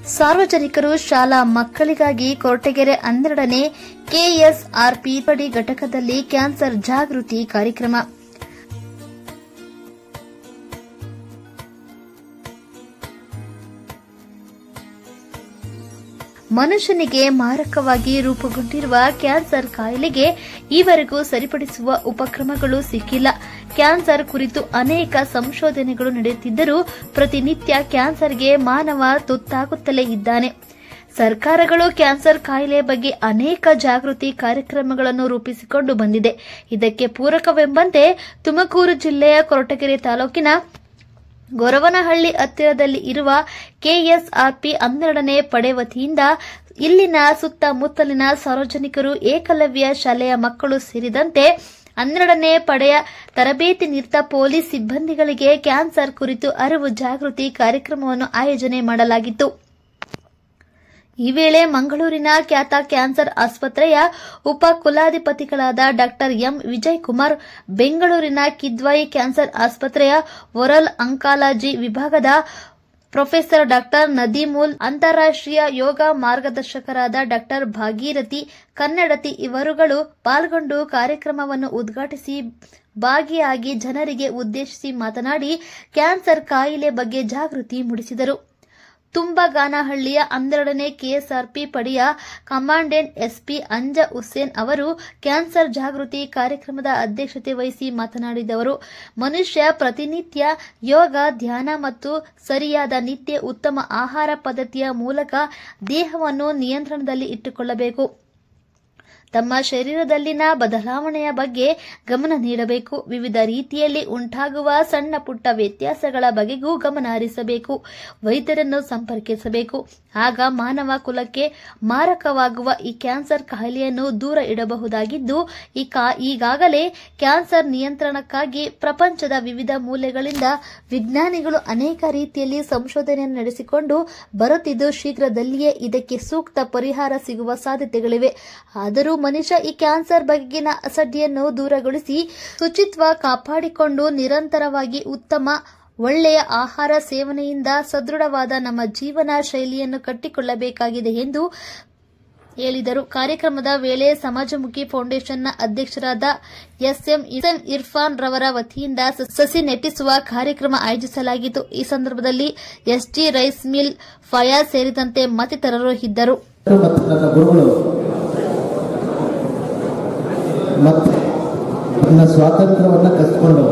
ಸಾರ್ವಜನಿಕರು ಶಾಲಾ ಮಕ್ಕಳಿಗಾಗಿ ಕೊರಟಗೆರೆ 12ನೇ ಕೆಎಸ್ಆರ್ಪಿ ಪಡಿ ಘಟಕದಲ್ಲಿ ಕ್ಯಾನ್ಸರ್ ಜಾಗೃತಿ ಕಾರ್ಯಕ್ರಮ. ಮನುಷ್ಯನಿಗೆ ಮಾರಕವಾಗಿ ರೂಪುಗೊಂಡಿರುವ ಕ್ಯಾನ್ಸರ್ ಕಾಯಿಲೆಗೆ ಈವರೆಗೂ ಸರಿಪಡಿಸುವ ಉಪಕ್ರಮಗಳು ಸಿಕ್ಕಿಲ್ಲ. ಕ್ಯಾನ್ಸರ್ ಕುರಿತು ಅನೇಕ ಸಂಶೋಧನೆಗಳು ನಡೆಯುತ್ತಿದ್ದರೂ ಪ್ರತಿನಿತ್ಯ ಕ್ಯಾನ್ಸರ್ಗೆ ಮಾನವ ತುತ್ತಾಗುತ್ತಲೇ ಇದ್ದಾನೆ. ಸರ್ಕಾರಗಳು ಕ್ಯಾನ್ಸರ್ ಕಾಯಿಲೆ ಬಗ್ಗೆ ಅನೇಕ ಜಾಗೃತಿ ಕಾರ್ಯಕ್ರಮಗಳನ್ನು ರೂಪಿಸಿಕೊಂಡು ಬಂದಿದೆ. ಇದಕ್ಕೆ ಪೂರಕವೆಂಬಂತೆ ತುಮಕೂರು ಜಿಲ್ಲೆಯ ಕೊರಟಗೆರೆ ತಾಲೂಕಿನ ಗೊರವನಹಳ್ಳಿ ಹತ್ತಿರದಲ್ಲಿ ಇರುವ ಕೆಎಸ್ಆರ್ಪಿ 12ನೇ ಪಡೆ ವತಿಯಿಂದ ಇಲ್ಲಿನ ಸುತ್ತಮುತ್ತಲಿನ ಸಾರ್ವಜನಿಕರು, ಏಕಲವ್ಯ ಶಾಲೆಯ ಮಕ್ಕಳು ಸೇರಿದಂತೆ 12ನೇ ಪಡೆಯ ತರಬೇತಿ ನಿರತ ಪೊಲೀಸ್ ಸಿಬ್ಬಂದಿಗಳಿಗೆ ಕ್ಯಾನ್ಸರ್ ಕುರಿತು ಅರಿವು ಜಾಗೃತಿ ಕಾರ್ಯಕ್ರಮವನ್ನು ಆಯೋಜನೆ ಮಾಡಲಾಗಿತ್ತು. ಈ ವೇಳೆ ಮಂಗಳೂರಿನ ಖ್ಯಾತ ಕ್ಯಾನ್ಸರ್ ಆಸ್ಪತ್ರೆಯ ಉಪ ಕುಲಾಧಿಪತಿಗಳಾದ ಡಾ ಎಂ ವಿಜಯಕುಮಾರ್, ಬೆಂಗಳೂರಿನ ಕಿದ್ವಾಯಿ ಕ್ಯಾನ್ಸರ್ ಆಸ್ಪತ್ರೆಯ ಓರಲ್ ಆಂಕಾಲಜಿ ವಿಭಾಗದ ಪ್ರೊಫೆಸರ್ ಡಾ ನದೀಮುಲ್, ಅಂತಾರಾಷ್ಟ್ರೀಯ ಯೋಗ ಮಾರ್ಗದರ್ಶಕರಾದ ಡಾ ಭಾಗೀರಥಿ ಕನ್ನಡತಿ ಇವರುಗಳು ಪಾಲ್ಗೊಂಡು ಕಾರ್ಯಕ್ರಮವನ್ನು ಉದ್ಘಾಟಿಸಿ ಭಾಗಿಯಾಗಿ ಜನರಿಗೆ ಉದ್ದೇಶಿಸಿ ಮಾತನಾಡಿ ಕ್ಯಾನ್ಸರ್ ಕಾಯಿಲೆ ಬಗ್ಗೆ ಜಾಗೃತಿ ಮೂಡಿಸಿದರು. ತುಂಬಗಾನಹಳ್ಳಿಯ 12ನೇ ಕೆಎಸ್ಆರ್ಪಿ ಪಡೆಯ ಕಮಾಂಡೆಂಟ್ ಎಸ್ಪಿ ಅಂಜಾ ಹುಸೇನ್ ಅವರು ಕ್ಯಾನ್ಸರ್ ಜಾಗೃತಿ ಕಾರ್ಯಕ್ರಮದ ಅಧ್ಯಕ್ಷತೆ ವಹಿಸಿ ಮಾತನಾಡಿದವರು, ಮನುಷ್ಯ ಪ್ರತಿನಿತ್ಯ ಯೋಗ, ಧ್ಯಾನ ಮತ್ತು ಸರಿಯಾದ ನಿತ್ಯ ಉತ್ತಮ ಆಹಾರ ಪದ್ಧತಿಯ ಮೂಲಕ ದೇಹವನ್ನು ನಿಯಂತ್ರಣದಲ್ಲಿ ಇಟ್ಟುಕೊಳ್ಳಬೇಕು. ತಮ್ಮ ಶರೀರದಲ್ಲಿನ ಬದಲಾವಣೆಯ ಬಗ್ಗೆ ಗಮನ ನೀಡಬೇಕು. ವಿವಿಧ ರೀತಿಯಲ್ಲಿ ಉಂಟಾಗುವ ಸಣ್ಣ ಪುಟ್ಟ ವ್ಯತ್ಯಾಸಗಳ ಬಗೆಗೂ ಗಮನ ಹರಿಸಬೇಕು. ವೈದ್ಯರನ್ನು ಸಂಪರ್ಕಿಸಬೇಕು. ಆಗ ಮಾನವ ಕುಲಕ್ಕೆ ಮಾರಕವಾಗುವ ಈ ಕ್ಯಾನ್ಸರ್ ಕಾಯಿಲೆಯನ್ನು ದೂರ ಇಡಬಹುದಾಗಿದ್ದು, ಈಗಾಗಲೇ ಕ್ಯಾನ್ಸರ್ ನಿಯಂತ್ರಣಕ್ಕಾಗಿ ಪ್ರಪಂಚದ ವಿವಿಧ ಮೂಲೆಗಳಿಂದ ವಿಜ್ಞಾನಿಗಳು ಅನೇಕ ರೀತಿಯಲ್ಲಿ ಸಂಶೋಧನೆಯನ್ನು ನಡೆಸಿಕೊಂಡು ಬರುತ್ತಿದ್ದು, ಶೀಘ್ರದಲ್ಲಿಯೇ ಇದಕ್ಕೆ ಸೂಕ್ತ ಪರಿಹಾರ ಸಿಗುವ ಸಾಧ್ಯತೆಗಳಿವೆ. ಆದರೂ ಮನುಷ್ಯ ಈ ಕ್ಯಾನ್ಸರ್ ಬಗೆಗಿನ ಅಸಡ್ಡೆಯನ್ನು ದೂರಗೊಳಿಸಿ ಶುಚಿತ್ವ ಕಾಪಾಡಿಕೊಂಡು ನಿರಂತರವಾಗಿ ಉತ್ತಮ ಒಳ್ಳೆಯ ಆಹಾರ ಸೇವನೆಯಿಂದ ಸದೃಢವಾದ ನಮ್ಮ ಜೀವನ ಶೈಲಿಯನ್ನು ಕಟ್ಟಿಕೊಳ್ಳಬೇಕಾಗಿದೆ ಎಂದು ಹೇಳಿದರು. ಕಾರ್ಯಕ್ರಮದ ವೇಳೆ ಸಮಾಜಮುಖಿ ಫೌಂಡೇಶನ್ನ ಅಧ್ಯಕ್ಷರಾದ ಎಸ್ಎಂ ಇರ್ಫಾನ್ ರವರ ವತಿಯಿಂದ ಸಸಿ ನೆಟ್ಟಿಸುವ ಕಾರ್ಯಕ್ರಮ ಆಯೋಜಿಸಲಾಗಿತ್ತು. ಈ ಸಂದರ್ಭದಲ್ಲಿ ಎಸ್ಟಿ ರೈಸ್ ಮಿಲ್ ಫಯಾಜ್ ಸೇರಿದಂತೆ ಮತ್ತಿತರರು ಇದ್ದರು. ಮತ್ತು ನನ್ನ ಸ್ವಾತಂತ್ರ್ಯವನ್ನು ಕಸ್ಕೊಂಡು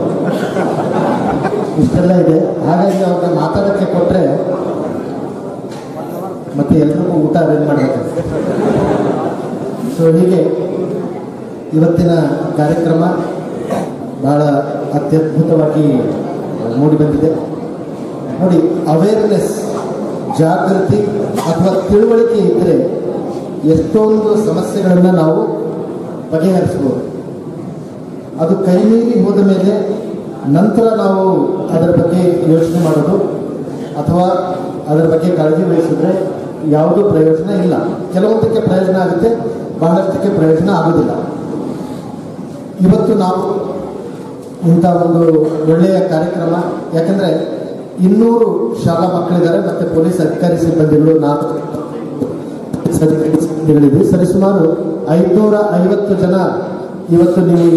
ಇಷ್ಟೆಲ್ಲ ಇದೆ. ಹಾಗಾಗಿ ಅವ್ರನ್ನ ಮಾತಾಡೋಕ್ಕೆ ಕೊಟ್ಟರೆ ಮತ್ತೆ ಎಲ್ರಿಗೂ ಊಟ ಅರೇಂಜ್ ಮಾಡಬೇಕು. ಸೊ ಹೀಗೆ ಇವತ್ತಿನ ಕಾರ್ಯಕ್ರಮ ಬಹಳ ಅತ್ಯದ್ಭುತವಾಗಿ ಮೂಡಿಬಂದಿದೆ. ನೋಡಿ, ಅವೇರ್ನೆಸ್, ಜಾಗೃತಿ ಅಥವಾ ತಿಳುವಳಿಕೆ ಇದ್ದರೆ ಎಷ್ಟೊಂದು ಸಮಸ್ಯೆಗಳನ್ನು ನಾವು ಬಗೆಹರಿಸಬಹುದು. ಅದು ಕೈಮೀರಿ ಹೋದ ಮೇಲೆ ನಂತರ ನಾವು ಅದರ ಬಗ್ಗೆ ಯೋಚನೆ ಮಾಡೋದು ಅಥವಾ ಅದರ ಬಗ್ಗೆ ಕಾಳಜಿ ವಹಿಸಿದ್ರೆ ಯಾವುದೂ ಪ್ರಯೋಜನ ಇಲ್ಲ. ಕೆಲವೊಂದಕ್ಕೆ ಪ್ರಯೋಜನ ಆಗುತ್ತೆ, ಬಹಳಷ್ಟಕ್ಕೆ ಪ್ರಯೋಜನ ಆಗೋದಿಲ್ಲ. ಇವತ್ತು ನಾವು ಇಂಥ ಒಂದು ಒಳ್ಳೆಯ ಕಾರ್ಯಕ್ರಮ, ಯಾಕಂದರೆ 200 ಶಾಲಾ ಮಕ್ಕಳಿದ್ದಾರೆ ಮತ್ತು ಪೊಲೀಸ್ ಅಧಿಕಾರಿ ಸಿಬ್ಬಂದಿಗಳು, 4 ಸಿಬ್ಬಂದಿಗಳಿದೆ. ಸರಿಸುಮಾರು 550 ಜನ ಇವತ್ತು ನೀವು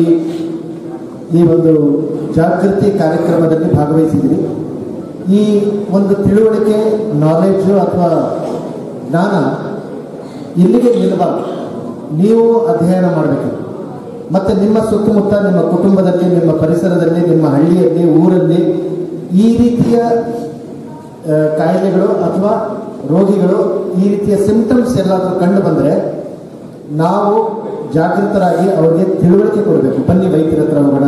ಈ ಒಂದು ಜಾಗೃತಿ ಕಾರ್ಯಕ್ರಮದಲ್ಲಿ ಭಾಗವಹಿಸಿದ್ದೀರಿ. ಈ ಒಂದು ತಿಳುವಳಿಕೆ, ನಾಲೆಡ್ಜು ಅಥವಾ ಜ್ಞಾನ ಇಲ್ಲಿಗೆ ನಿಲ್ಲಬಾರದು. ನೀವು ಅಧ್ಯಯನ ಮಾಡಬೇಕು. ಮತ್ತು ನಿಮ್ಮ ಸುತ್ತಮುತ್ತ, ನಿಮ್ಮ ಕುಟುಂಬದಲ್ಲಿ, ನಿಮ್ಮ ಪರಿಸರದಲ್ಲಿ, ನಿಮ್ಮ ಹಳ್ಳಿಯಲ್ಲಿ, ಊರಲ್ಲಿ ಈ ರೀತಿಯ ಕಾಯಿಲೆಗಳು ಅಥವಾ ರೋಗಿಗಳು, ಈ ರೀತಿಯ ಸಿಂಪ್ಟಮ್ಸ್ ಎಲ್ಲಾದರೂ ಕಂಡು ಬಂದರೆ ನಾವು ಜಾಗೃತರಾಗಿ ಅವರಿಗೆ ತಿಳುವಳಿಕೆ ಕೊಡಬೇಕು. ಬನ್ನಿ ವೈದ್ಯರ ಹತ್ರ ಹೋಗೋಣ,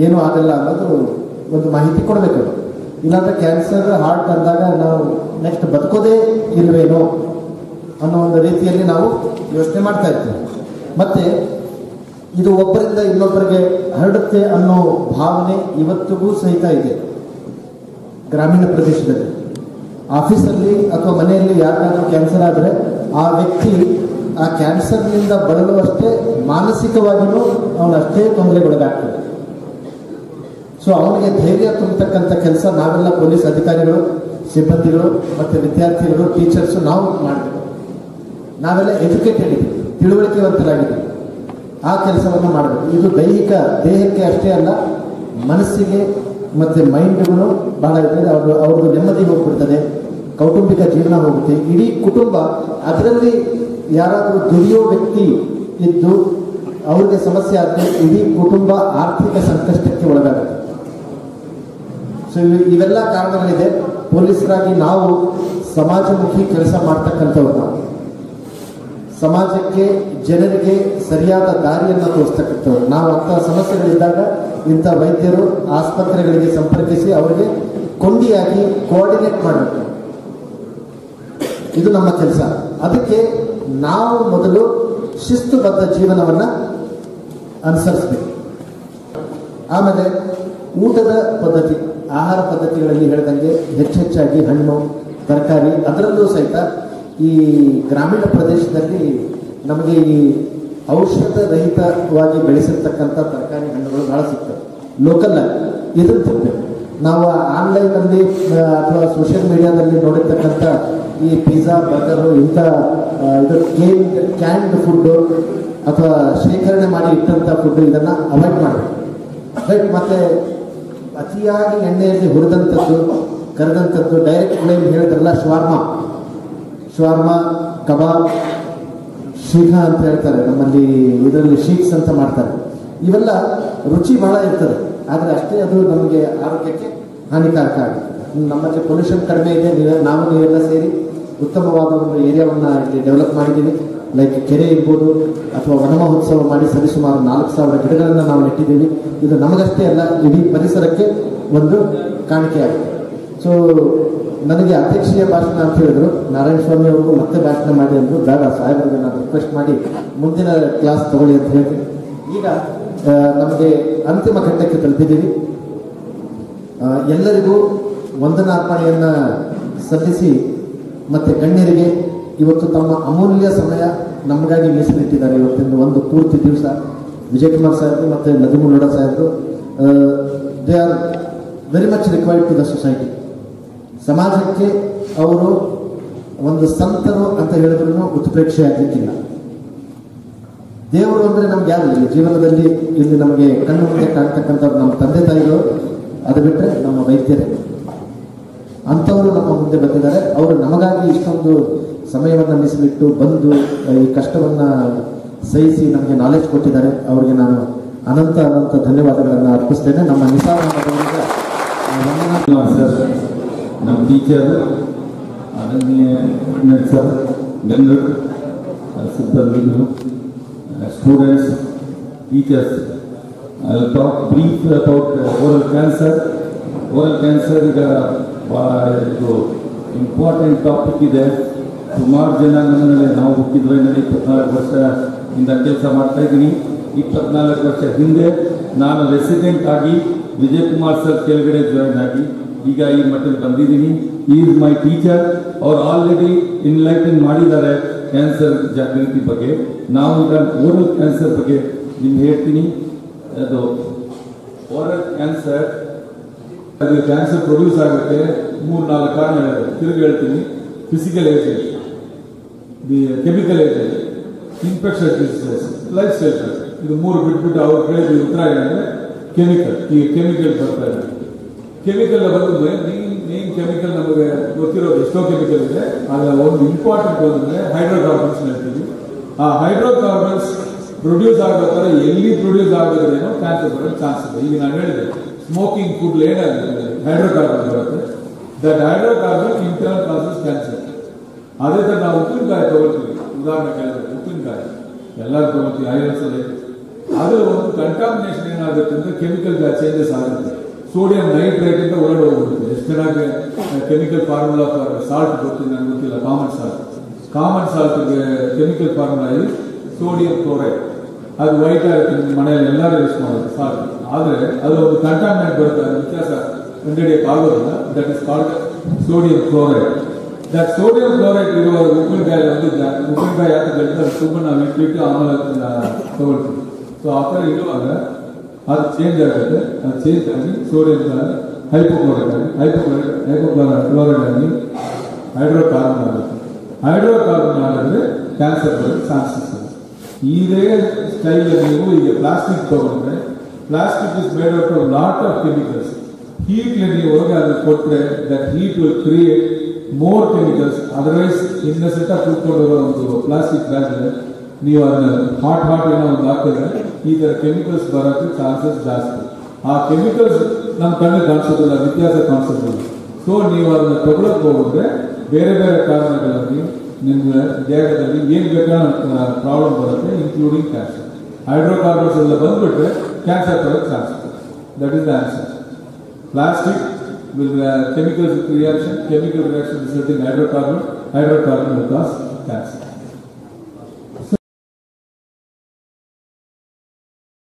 ಏನೂ ಆಗಲ್ಲ ಅನ್ನೋದು ಒಂದು ಮಾಹಿತಿ ಕೊಡಬೇಕು. ಇಲ್ಲಾಂದರೆ ಕ್ಯಾನ್ಸರ್, ಹಾರ್ಟ್ ಅಂದಾಗ ನಾವು ನೆಕ್ಸ್ಟ್ ಬದುಕೋದೇ ಇಲ್ವೇನೋ ಅನ್ನೋ ಒಂದು ರೀತಿಯಲ್ಲಿ ನಾವು ಯೋಚನೆ ಮಾಡ್ತಾ ಇರ್ತೀವಿ. ಮತ್ತು ಇದು ಒಬ್ಬರಿಂದ ಇನ್ನೊಬ್ಬರಿಗೆ ಹರಡುತ್ತೆ ಅನ್ನೋ ಭಾವನೆ ಇವತ್ತಿಗೂ ಸಹಿತ ಇದೆ ಗ್ರಾಮೀಣ ಪ್ರದೇಶದಲ್ಲಿ. ಆಫೀಸಲ್ಲಿ ಅಥವಾ ಮನೆಯಲ್ಲಿ ಯಾರಿಗಾದ್ರೂ ಕ್ಯಾನ್ಸರ್ ಆದರೆ ಆ ವ್ಯಕ್ತಿ ಆ ಕ್ಯಾನ್ಸರ್ನಿಂದ ಬಳಲುವಷ್ಟೇ ಮಾನಸಿಕವಾಗಿಯೂ ಅವನು ಅಷ್ಟೇ ತೊಂದರೆಗೊಳಗಾಗ್ತದೆ. ಸೊ ಅವನಿಗೆ ಧೈರ್ಯ ತುಂಬತಕ್ಕಂಥ ಕೆಲಸ ನಾವೆಲ್ಲ ಪೊಲೀಸ್ ಅಧಿಕಾರಿಗಳು, ಸಿಬ್ಬಂದಿಗಳು ಮತ್ತು ವಿದ್ಯಾರ್ಥಿಗಳು, ಟೀಚರ್ಸು ನಾವು ಮಾಡಬೇಕು. ನಾವೆಲ್ಲ ಎಜುಕೇಟೆಡ್ ಇದ್ದೀವಿ, ತಿಳುವಳಿಕೆವಂತರಾಗಿದ್ದೀವಿ. ಆ ಕೆಲಸವನ್ನು ಮಾಡಬೇಕು. ಇದು ದೇಹಕ್ಕೆ ಅಷ್ಟೇ ಅಲ್ಲ, ಮನಸ್ಸಿಗೆ ಮತ್ತು ಮೈಂಡ್ಗೂ ಬಹಳ ಇದೆ. ಅವ್ರದ್ದು ನೆಮ್ಮದಿ ಹೋಗ್ಬಿಡ್ತದೆ, ಕೌಟುಂಬಿಕ ಜೀವನ ಹೋಗುತ್ತೆ, ಇಡೀ ಕುಟುಂಬ. ಅದರಲ್ಲಿ ಯಾರಾದರೂ ದುಡಿಯೋ ವ್ಯಕ್ತಿ ಇದ್ದು ಅವ್ರಿಗೆ ಸಮಸ್ಯೆ ಆದರೆ ಇಡೀ ಕುಟುಂಬ ಆರ್ಥಿಕ ಸಂಕಷ್ಟಕ್ಕೆ ಒಳಗಾಗುತ್ತೆ. ಸೊ ಇವೆಲ್ಲ ಕಾರಣಗಳಿದೆ. ಪೊಲೀಸರಾಗಿ ನಾವು ಸಮಾಜಮುಖಿ ಕೆಲಸ ಮಾಡ್ತಕ್ಕಂಥವ್ರು. ನಾವು ಸಮಾಜಕ್ಕೆ, ಜನರಿಗೆ ಸರಿಯಾದ ದಾರಿಯನ್ನು ತೋರಿಸ್ತಕ್ಕಂಥವ್ರು. ನಾವು ಅಂಥ ಸಮಸ್ಯೆಗಳಿದ್ದಾಗ ಇಂಥ ವೈದ್ಯರು ಆಸ್ಪತ್ರೆಗಳಿಗೆ ಸಂಪರ್ಕಿಸಿ ಅವರಿಗೆ ಕೊಂಡಿಯಾಗಿ ಕೋಆರ್ಡಿನೇಟ್ ಮಾಡಬೇಕು. ಇದು ನಮ್ಮ ಕೆಲಸ. ಅದಕ್ಕೆ ನಾವು ಮೊದಲು ಶಿಸ್ತುಬದ್ಧ ಜೀವನವನ್ನು ಅನುಸರಿಸಬೇಕು. ಆಮೇಲೆ ಊಟದ ಪದ್ಧತಿ, ಆಹಾರ ಪದ್ಧತಿಗಳಲ್ಲಿ ಹೇಳಿದಂಗೆ ಹೆಚ್ಚೆಚ್ಚಾಗಿ ಹಣ್ಣು ತರಕಾರಿ, ಅದರಲ್ಲೂ ಸಹಿತ ಈ ಗ್ರಾಮೀಣ ಪ್ರದೇಶದಲ್ಲಿ ನಮಗೆ ಈ ಔಷಧ ರಹಿತವಾಗಿ ಬೆಳೆಸಿರ್ತಕ್ಕಂಥ ತರಕಾರಿ ಹಣ್ಣುಗಳು ಭಾಳ ಸಿಗ್ತವೆ ಲೋಕಲ್ ಆಗಿ. ಇದನ್ನು ತಿನ್ನಬೇಕು. ನಾವು ಆನ್ಲೈನಲ್ಲಿ ಅಥವಾ ಸೋಷಿಯಲ್ ಮೀಡಿಯಾದಲ್ಲಿ ನೋಡಿರ್ತಕ್ಕಂಥ ಈ ಪಿಜ್ಜಾ, ಬರ್ಗರು, ಇಂಥ ಇದು ಕ್ಯಾನ್ಡ್ ಫುಡ್ಡು ಅಥವಾ ಶೇಖರಣೆ ಮಾಡಿ ಇಟ್ಟಂಥ ಫುಡ್ಡು, ಇದನ್ನು ಅವಾಯ್ಡ್ ಮಾಡಬೇಕು. ರೈಟ್. ಮತ್ತು ಅತಿಯಾಗಿ ಎಣ್ಣೆಯಲ್ಲಿ ಹುರಿದಂಥದ್ದು, ಕರೆದಂಥದ್ದು, ಡೈರೆಕ್ಟ್ ಫ್ಲೇಮ್ ಹೇಳಿದ್ರಲ್ಲ, ಶಾರ್ಮಾ, ಕಬಾಬ್, ಶೀಖಾ ಅಂತ ಹೇಳ್ತಾರೆ ನಮ್ಮಲ್ಲಿ, ಇದರಲ್ಲಿ ಶೀಕ್ಸ್ ಅಂತ ಮಾಡ್ತಾರೆ. ಇವೆಲ್ಲ ರುಚಿ ಬಹಳ ಇರ್ತದೆ, ಆದರೆ ಅಷ್ಟೇ ಅದು ನಮಗೆ ಆರೋಗ್ಯಕ್ಕೆ ಹಾನಿಕಾರಕ ಆಗುತ್ತೆ. ನಮ್ಮಲ್ಲಿ ಪೊಲ್ಯೂಷನ್ ಕಡಿಮೆ ಇದೆ. ನೀವೆಲ್ಲ ಸೇರಿ ಉತ್ತಮವಾದ ಒಂದು ಏರಿಯಾವನ್ನು ಇಲ್ಲಿ ಡೆವಲಪ್ ಮಾಡಿದ್ದೀವಿ. ಲೈಕ್ ಕೆರೆ ಇರ್ಬೋದು ಅಥವಾ ವನ ಮಹೋತ್ಸವ ಮಾಡಿ ಸರಿಸುಮಾರು 4,000 ಗಿಡಗಳನ್ನು ನಾವು ನೆಟ್ಟಿದ್ದೀವಿ. ಇದು ನಮಗಷ್ಟೇ ಅಲ್ಲ, ಇಡೀ ಪರಿಸರಕ್ಕೆ ಒಂದು ಕಾಣಿಕೆಯಾಗಿದೆ. ಸೊ ನನಗೆ ಅಧ್ಯಕ್ಷೀಯ ಭಾಷಣ ಅಂತ ಹೇಳಿದ್ರು, ನಾರಾಯಣ ಸ್ವಾಮಿ ಅವರು ಮತ್ತೆ ಭಾಷಣ ಮಾಡಿ ಅಂದರು. ಬೇಡ, ಸಾಹೇಬರಿಗೆ ನಾನು ರಿಕ್ವೆಸ್ಟ್ ಮಾಡಿ ಮುಂದಿನ ಕ್ಲಾಸ್ ತಗೊಳ್ಳಿ ಅಂತ ಹೇಳ್ತೀನಿ. ಈಗ ನಮಗೆ ಅಂತಿಮ ಘಟ್ಟಕ್ಕೆ ತಲುಪಿದ್ದೀವಿ. ಎಲ್ಲರಿಗೂ ವಂದನಾರ್ಪಣೆಯನ್ನು ಸಲ್ಲಿಸಿ ಮತ್ತು ಗಣ್ಯರಿಗೆ ಇವತ್ತು ತಮ್ಮ ಅಮೂಲ್ಯ ಸಮಯ ನಮಗಾಗಿ ಮೀಸಲಿಟ್ಟಿದ್ದಾರೆ. ಇವತ್ತಿನ ಒಂದು ಪೂರ್ತಿ ದಿವಸ ವಿಜಯಕುಮಾರ್ ಸಾಹೇಬರು ಮತ್ತು ನದಿಮುಲ್ಲೋಡ ಸಾಹೇಬರು, they are very much required to the society. ಸಮಾಜಕ್ಕೆ ಅವರು ಒಂದು ಸಂತರು ಅಂತ ಹೇಳಿದ್ರು ಉತ್ಪ್ರೇಕ್ಷೆ ಆಗಲಿಕ್ಕಿಲ್ಲ. ದೇವರು ಅಂದರೆ ನಮ್ಗೆ ಯಾರು ಇಲ್ಲ ಜೀವನದಲ್ಲಿ. ಇಲ್ಲಿ ನಮಗೆ ಕಣ್ಣು ಮುಂದೆ ಕಾಣ್ತಕ್ಕಂಥವ್ರು ನಮ್ಮ ತಂದೆ ತಾಯಿಗಳು, ಅದು ಬಿಟ್ಟರೆ ನಮ್ಮ ವೈದ್ಯರೇ. ಅಂಥವರು ನಮ್ಮ ಮುಂದೆ ಬಂದಿದ್ದಾರೆ. ಅವರು ನಮಗಾಗಿ ಇಷ್ಟೊಂದು ಸಮಯವನ್ನು ಮೀಸಲಿಟ್ಟು ಬಂದು ಈ ಕಷ್ಟವನ್ನು ಸಹಿಸಿ ನಮಗೆ ನಾಲೆಜ್ ಕೊಟ್ಟಿದ್ದಾರೆ. ಅವರಿಗೆ ನಾನು ಅನಂತ ಧನ್ಯವಾದಗಳನ್ನು ಅರ್ಪಿಸ್ತೇನೆ. ನಮ್ಮ ನಿಸಾರ್ ಸರ್, ನಮ್ಮ ಟೀಚರ್ ಅದನ್ನೇ ಸರ್, ಜನರು, ಸಿಬ್ಬಂದಿಗಳು, students, teachers. I will talk brief about oral cancer. Oral cancer ಈಗ ಭಾಳ ಇದು ಇಂಪಾರ್ಟೆಂಟ್ ಟಾಪಿಕ್ ಇದೆ. ಸುಮಾರು ಜನ ನನ್ನಲ್ಲಿ ನಾವು ಹುಟ್ಟಿದ್ರಲ್ಲಿ 24 ವರ್ಷದಿಂದ ಕೆಲಸ ಮಾಡ್ತಾ ಇದ್ದೀನಿ. 24 ವರ್ಷ ಹಿಂದೆ ನಾನು ರೆಸಿಡೆಂಟ್ ಆಗಿ ವಿಜಯಕುಮಾರ್ ಸರ್ ಕೆಳಗಡೆ ಜಾಯ್ನ್ ಆಗಿ ಈಗ ಈ ಮಟ್ಟಕ್ಕೆ ಬಂದಿದ್ದೀನಿ. Is my teacher. ಅವ್ರು ಆಲ್ರೆಡಿ ಇನ್ಲೈಟನ್ ಮಾಡಿದ್ದಾರೆ ಕ್ಯಾನ್ಸರ್ ಜಾಗೃತಿ ಬಗ್ಗೆ. ನಾವು ಈಗ ಓರಲ್ ಕ್ಯಾನ್ಸರ್ ಬಗ್ಗೆ ನಿಮ್ಗೆ ಹೇಳ್ತೀನಿ. ಅದು ಓರಲ್ ಕ್ಯಾನ್ಸರ್, ಅದು ಕ್ಯಾನ್ಸರ್ ಪ್ರೊಡ್ಯೂಸ್ ಆಗೋಕ್ಕೆ 3-4 ಕಾರಣ ತಿರುಗಿ ಹೇಳ್ತೀನಿ. Physical agent, the chemical agent, infection diseases, life style. ಇದು 3 ಬಿಟ್ಬಿಟ್ಟು ಅವ್ರು ಕೇಳಿದ ಉತ್ತರ ಏನಂದ್ರೆ ಕೆಮಿಕಲ್. ಈಗ ಕೆಮಿಕಲ್ ಬರ್ತಾ ಇದೆ. ಕೆಮಿಕಲ್ ಬಂದ್ರೆ ಮೇನ್ ಕೆಮಿಕಲ್ ನಮಗೆ ಗೊತ್ತಿರೋದು ಎಷ್ಟೋ ಕೆಮಿಕಲ್ ಇದೆ. ಆಗ ಒಂದು ಇಂಪಾರ್ಟೆಂಟ್ ಅಂದ್ರೆ ಹೈಡ್ರೋಕಾರ್ಬನ್ಸ್ ಹೇಳ್ತೀವಿ. ಆ ಹೈಡ್ರೋಕಾರ್ಬನ್ಸ್ ಪ್ರೊಡ್ಯೂಸ್ ಆಗಬೇಕಾದ್ರೆ ಎಲ್ಲಿ ಪ್ರೊಡ್ಯೂಸ್ ಆಗಬೇಕೇನೋ ಕ್ಯಾನ್ಸರ್ ಬರೋ ಚಾನ್ಸ್ ಇದೆ. ಈಗ ನಾನು ಹೇಳಿದೆ ಸ್ಮೋಕಿಂಗ್ ಫುಡ್ ಏನಾಗುತ್ತೆ ಹೈಡ್ರೋಕಾರ್ಬನ್ ಬರುತ್ತೆ. That hydrocarbon internal causes cancer. ಅದೇ ತರ ನಾವು ಉಪ್ಪಿನಕಾಯಿ ತಗೊಳ್ತೀವಿ. ಉದಾಹರಣೆ ಕೇಳಿದ್ರೆ ಉಪ್ಪಿನಕಾಯಿ ಎಲ್ಲರೂ ತಗೊಳ್ತೀವಿ, ಐರನ್ಸಲ್ಲಿ. ಅದು ಒಂದು ಕಂಟಾಮಿನೇಷನ್ ಏನಾಗುತ್ತೆ ಅಂದ್ರೆ ಕೆಮಿಕಲ್ ಚೇಂಜಸ್ ಆಗುತ್ತೆ. ಸೋಡಿಯಂ ನೈಟ್ರೇಟ್ ಅಂತ ಹೊರಗಡೆ ಹೋಗ್ಬಿಡುತ್ತೆ. ಎಷ್ಟು ಚೆನ್ನಾಗಿ ಕೆಮಿಕಲ್ ಫಾರ್ಮುಲಾ ಫಾರ್ ಸಾಲ್ಟ್ ಗೊತ್ತಿಲ್ಲ, ನನಗೆ ಗೊತ್ತಿಲ್ಲ. ಕಾಮನ್ ಸಾಲ್ಟ್ಗೆ ಕೆಮಿಕಲ್ ಫಾರ್ಮುಲಾ ಇದೆ ಸೋಡಿಯಂ ಕ್ಲೋರೈಡ್. ಅದು ವೈಟ್ ಆಗುತ್ತೆ, ನಿಮ್ಮ ಮನೆಯಲ್ಲಿ ಎಲ್ಲರೂ ಯೂಸ್ ಮಾಡೋದು ಸಾಲ್ಟ್. ಆದರೆ ಅದು ಒಂದು ಕಂಟಾಮಿನೇಟ್ ಬರುತ್ತೆ, ಅದು ವ್ಯತ್ಯಾಸ ಕಂಡುಹಿಡಿಯಕ್ಕೆ ಆಗೋದಿಲ್ಲ. That is called sodium chloride. That sodium chloride ಇರುವ ಉಪ್ಪಿನಕಾಯಿ ಉಪ್ಪಿನಕಾಯಿ ಯಾಕೆ ಬೆಳೆದ ತುಂಬ ನಾವು ಇಟ್ಬಿಟ್ಟು ಆಮೇಲೆ ತಗೊಳ್ತೀವಿ. ಸೊ ಆ ಥರ ಇರುವಾಗ ಅದು ಚೇಂಜ್ ಆಗುತ್ತೆ. ಅದು ಚೇಂಜ್ ಆಗಿ ಸೋಡಿಯಂ ಹೈಪೋಕ್ಲೋರೈಡ್ ಆಗಲಿ ಹೈಡ್ರೋಕಾರ್ಬನ್ ಆಗುತ್ತೆ. ಹೈಡ್ರೋಕಾರ್ಬನ್ ಆಗಿದ್ರೆ ಕ್ಯಾನ್ಸರ್ ಬರೋಕ್ಕೆ ಚಾನ್ಸಸ್ ಇದೆ. ಇದೇ ಸ್ಟೈಲ್ ನೀವು ಈಗ ಪ್ಲಾಸ್ಟಿಕ್ ತಗೊಂಡ್ರೆ, plastic is made out of lot of chemicals. Heat ನೀವು ಹೋಗಿ ಅದನ್ನು ಕೊಟ್ಟರೆ that heat will create more chemicals. Otherwise ಇನ್ನ ಸೆಟ್ ಕೂತ್ಕೊಂಡಿರೋ ಒಂದು ಪ್ಲಾಸ್ಟಿಕ್ ಬ್ಯಾಗ್ ನೀವು ಅದನ್ನ ಹಾಟ್ ಏನೋ ಒಂದು ಹಾಕಿದ್ರೆ ಈ ತರ ಕೆಮಿಕಲ್ಸ್ ಬರೋಕ್ಕೆ ಚಾನ್ಸಸ್ ಜಾಸ್ತಿ. ಆ ಕೆಮಿಕಲ್ಸ್ ನಮ್ಮ ಕಣ್ಣು ಕಾಣಿಸೋದಿಲ್ಲ, ವ್ಯತ್ಯಾಸ ಕಾಣಿಸೋದಿಲ್ಲ. ಸೊ ನೀವು ಅದನ್ನ ತಗೊಳಕ್ ಹೋಗಿದ್ರೆ ಬೇರೆ ಬೇರೆ ಕಾರಣಗಳಲ್ಲಿ ನಿಮ್ಮ ದೇಹದಲ್ಲಿ ಏನ್ ಬೇಕಾದ ಪ್ರಾಬ್ಲಮ್ ಬರುತ್ತೆ, ಇನ್ಕ್ಲೂಡಿಂಗ್ ಕ್ಯಾನ್ಸರ್. ಹೈಡ್ರೋಕಾರ್ಬನ್ಸ್ ಎಲ್ಲ ಬಂದ್ಬಿಟ್ರೆ ಕ್ಯಾನ್ಸರ್ ಬರೋಕ್ಕೆ ಚಾನ್ಸ್ ಇದೆ. That is the answer. Plastic will chemical reaction resulting in hydrocarbon will cause cancer.